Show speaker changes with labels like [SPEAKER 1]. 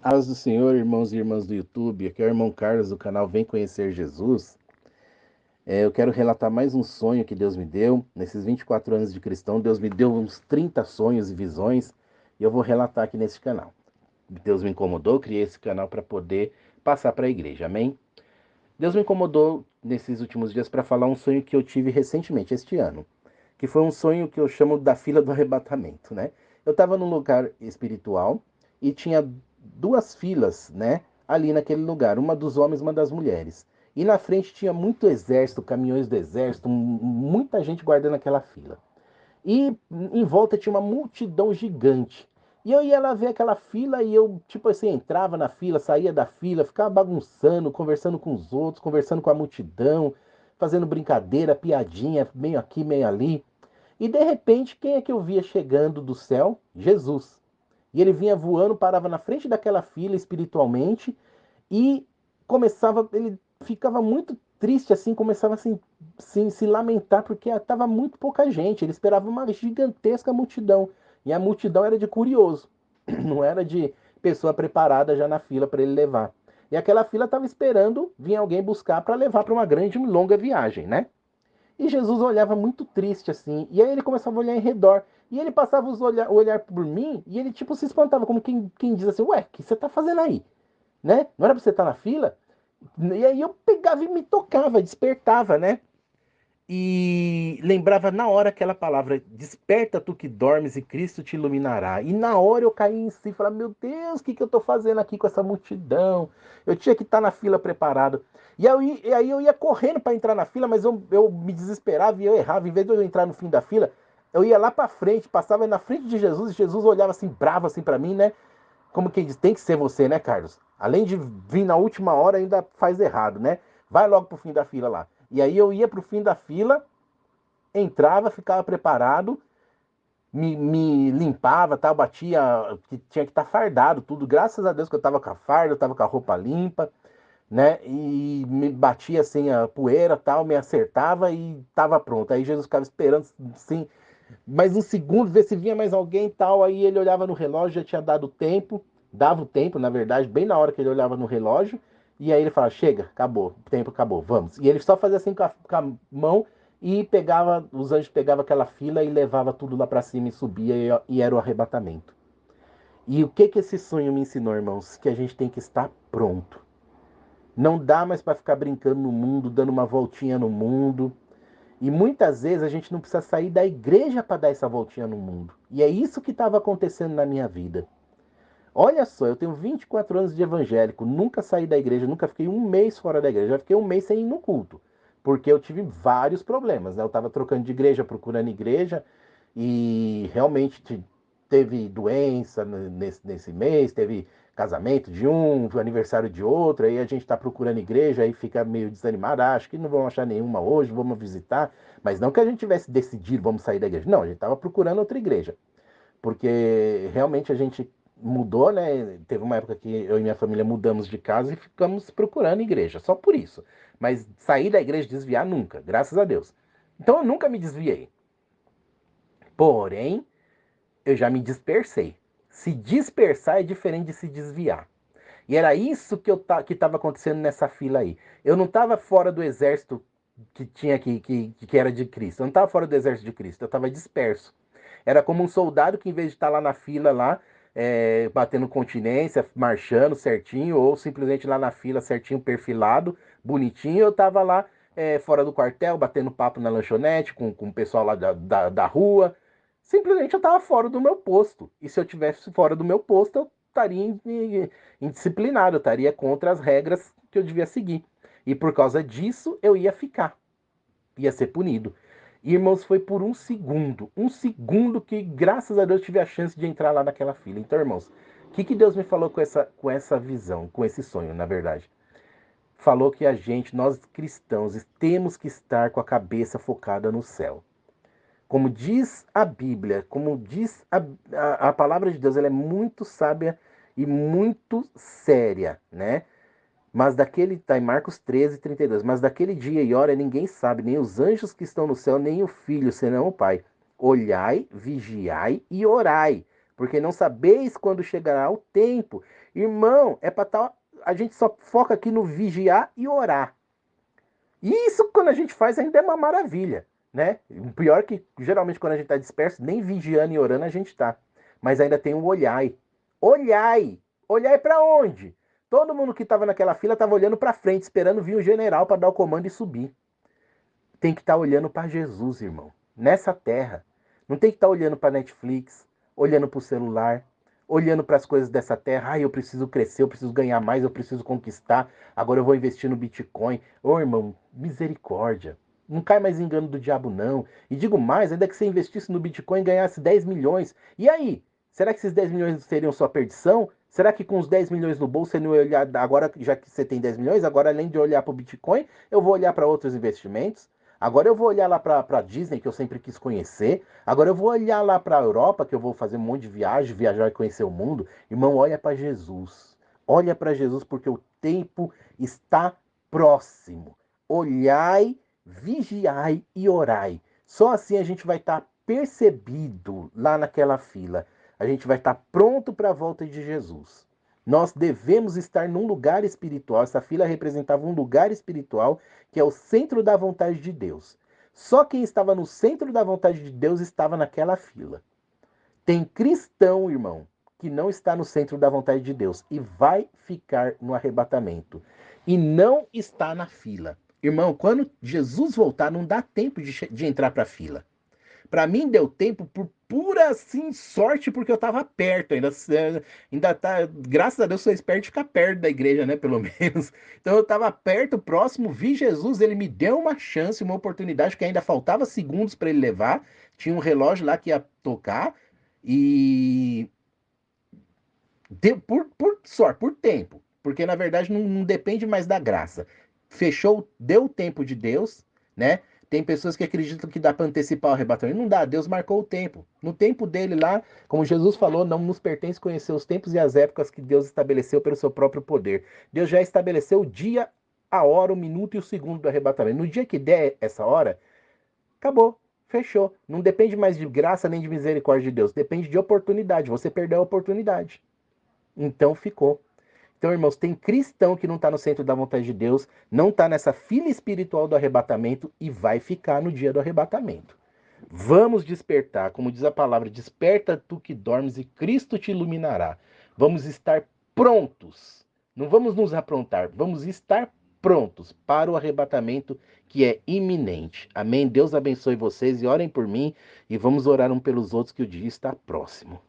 [SPEAKER 1] Paz do Senhor, irmãos e irmãs do YouTube, aqui é o irmão Carlos do canal Vem Conhecer Jesus. Eu quero relatar mais um sonho que Deus me deu. Nesses 24 anos de cristão, Deus me deu uns 30 sonhos e visões e eu vou relatar aqui nesse canal. Deus me incomodou, criei esse canal para poder passar para a igreja, amém? Deus me incomodou nesses últimos dias para falar um sonho que eu tive recentemente, este ano, que foi um sonho que eu chamo da fila do arrebatamento, né? Eu estava num lugar espiritual e tinha duas filas, né, ali naquele lugar, uma dos homens, uma das mulheres. E na frente tinha muito exército, caminhões do exército, muita gente guardando aquela fila. E em volta tinha uma multidão gigante. E eu ia lá ver aquela fila e eu, tipo assim, entrava na fila, saía da fila, ficava bagunçando, conversando com os outros, conversando com a multidão, fazendo brincadeira, piadinha, meio aqui, meio ali. E de repente, quem é que eu via chegando do céu? Jesus. E ele vinha voando, parava na frente daquela fila espiritualmente e ele ficava muito triste assim, começava assim, se lamentar porque estava muito pouca gente, ele esperava uma gigantesca multidão, e a multidão era de curioso, não era de pessoa preparada já na fila para ele levar. E aquela fila estava esperando vir alguém buscar para levar para uma grande e longa viagem, né? E Jesus olhava muito triste assim, e aí ele começava a olhar em redor, e ele passava o olhar por mim, e ele tipo se espantava, como quem diz assim, ué, o que você está fazendo aí? Né? Não era pra você estar na fila? E aí eu pegava e me tocava, despertava, né? E lembrava na hora aquela palavra: desperta tu que dormes e Cristo te iluminará. E na hora eu caí em si e falava: meu Deus, o que eu tô fazendo aqui com essa multidão? Eu tinha que estar na fila preparado. E aí eu ia correndo para entrar na fila, mas eu me desesperava e eu errava. Em vez de eu entrar no fim da fila, eu ia lá para frente, passava na frente de Jesus e Jesus olhava assim, bravo assim para mim, né? Como quem diz, tem que ser você, né, Carlos? Além de vir na última hora, ainda faz errado, né? Vai logo pro fim da fila lá. E aí eu ia pro fim da fila, entrava, ficava preparado, me limpava, tal, batia, que tinha que estar fardado, tudo. Graças a Deus que eu tava com a farda, eu tava com a roupa limpa, né? E me batia assim a poeira, tal, me acertava e tava pronto. Aí Jesus ficava esperando, assim, mais um segundo, ver se vinha mais alguém e tal. Aí ele olhava no relógio, já tinha dado tempo, dava o tempo, na verdade, bem na hora que ele olhava no relógio. E aí ele falava: chega, acabou, o tempo acabou, vamos. E ele só fazia assim com a mão e pegava, os anjos pegavam aquela fila e levava tudo lá para cima e subia e era o arrebatamento. E o que que esse sonho me ensinou, irmãos? Que a gente tem que estar pronto. Não dá mais para ficar brincando no mundo, dando uma voltinha no mundo. E muitas vezes a gente não precisa sair da igreja para dar essa voltinha no mundo. E é isso que estava acontecendo na minha vida. Olha só, eu tenho 24 anos de evangélico, nunca saí da igreja, nunca fiquei um mês fora da igreja, já fiquei um mês sem ir no culto, porque eu tive vários problemas, né? Eu estava trocando de igreja, procurando igreja, e realmente teve doença nesse mês, teve casamento de um, aniversário de outro, aí a gente está procurando igreja, aí fica meio desanimado, acho que não vamos achar nenhuma hoje, vamos visitar, mas não que a gente tivesse decidido, vamos sair da igreja, não, a gente estava procurando outra igreja, porque realmente a gente mudou, né? Teve uma época que eu e minha família mudamos de casa e ficamos procurando igreja, só por isso. Mas sair da igreja, desviar nunca, graças a Deus. Então eu nunca me desviei. Porém, eu já me dispersei. Se dispersar é diferente de se desviar. E era isso que estava acontecendo nessa fila aí. Eu não estava fora do exército que tinha que era de Cristo. Eu não estava fora do exército de Cristo. Eu estava disperso. Era como um soldado que, em vez de estar lá na fila, lá, batendo continência, marchando certinho, ou simplesmente lá na fila certinho, perfilado, bonitinho, eu estava lá fora do quartel, batendo papo na lanchonete com o pessoal lá da rua. Simplesmente eu estava fora do meu posto. E se eu tivesse fora do meu posto, eu estaria indisciplinado, eu estaria contra as regras que eu devia seguir. E por causa disso, eu ia ficar, ia ser punido. E, irmãos, foi por um segundo que, graças a Deus, tive a chance de entrar lá naquela fila. Então, irmãos, o que Deus me falou com essa visão, com esse sonho, na verdade? Falou que nós cristãos, temos que estar com a cabeça focada no céu. Como diz a Bíblia, como diz a palavra de Deus, ela é muito sábia e muito séria, né? Mas daquele, tá em Marcos 13, 32. Mas daquele dia e hora ninguém sabe, nem os anjos que estão no céu, nem o filho, senão o Pai. Olhai, vigiai e orai, porque não sabeis quando chegará o tempo. Irmão, é para tal. A gente só foca aqui no vigiar e orar. E isso, quando a gente faz, ainda é uma maravilha, né? O pior é que, geralmente, quando a gente está disperso, nem vigiando e orando a gente está. Mas ainda tem o olhai. Olhai! Olhai para onde? Todo mundo que estava naquela fila estava olhando para frente, esperando vir o general para dar o comando e subir. Tem que estar olhando para Jesus, irmão. Nessa terra. Não tem que estar olhando para Netflix, olhando para o celular, olhando para as coisas dessa terra. Eu preciso crescer, eu preciso ganhar mais, eu preciso conquistar. Agora eu vou investir no Bitcoin. Ô, irmão, misericórdia. Não cai mais engano do diabo, não. E digo mais, ainda que você investisse no Bitcoin e ganhasse 10 milhões. E aí? Será que esses 10 milhões seriam sua perdição? Será que com os 10 milhões no bolso você não ia olhar, agora já que você tem 10 milhões, agora além de olhar para o Bitcoin, eu vou olhar para outros investimentos? Agora eu vou olhar lá para Disney, que eu sempre quis conhecer. Agora eu vou olhar lá para a Europa, que eu vou fazer um monte de viagem, viajar e conhecer o mundo. Irmão, olha para Jesus. Olha para Jesus, porque o tempo está próximo. Olhai, vigiai e orai. Só assim a gente vai estar percebido lá naquela fila. A gente vai estar pronto para a volta de Jesus. Nós devemos estar num lugar espiritual. Essa fila representava um lugar espiritual que é o centro da vontade de Deus. Só quem estava no centro da vontade de Deus estava naquela fila. Tem cristão, irmão, que não está no centro da vontade de Deus e vai ficar no arrebatamento. E não está na fila. Irmão, quando Jesus voltar, não dá tempo de entrar para a fila. Para mim deu tempo por pura assim sorte porque eu tava perto, ainda tá, graças a Deus sou esperto de ficar perto da igreja, né, pelo menos. Então eu tava perto, próximo, vi Jesus, ele me deu uma chance, uma oportunidade que ainda faltava segundos para ele levar. Tinha um relógio lá que ia tocar e deu por sorte, por tempo, porque na verdade não depende mais da graça. Fechou, deu o tempo de Deus, né? Tem pessoas que acreditam que dá para antecipar o arrebatamento. Não dá, Deus marcou o tempo. No tempo dele lá, como Jesus falou, não nos pertence conhecer os tempos e as épocas que Deus estabeleceu pelo seu próprio poder. Deus já estabeleceu o dia, a hora, o minuto e o segundo do arrebatamento. No dia que der essa hora, acabou, fechou. Não depende mais de graça nem de misericórdia de Deus, depende de oportunidade. Você perdeu a oportunidade. Então ficou. Então, irmãos, tem cristão que não está no centro da vontade de Deus, não está nessa fila espiritual do arrebatamento e vai ficar no dia do arrebatamento. Vamos despertar, como diz a palavra, desperta tu que dormes e Cristo te iluminará. Vamos estar prontos. Não vamos nos aprontar, vamos estar prontos para o arrebatamento que é iminente. Amém? Deus abençoe vocês e orem por mim e vamos orar um pelos outros que o dia está próximo.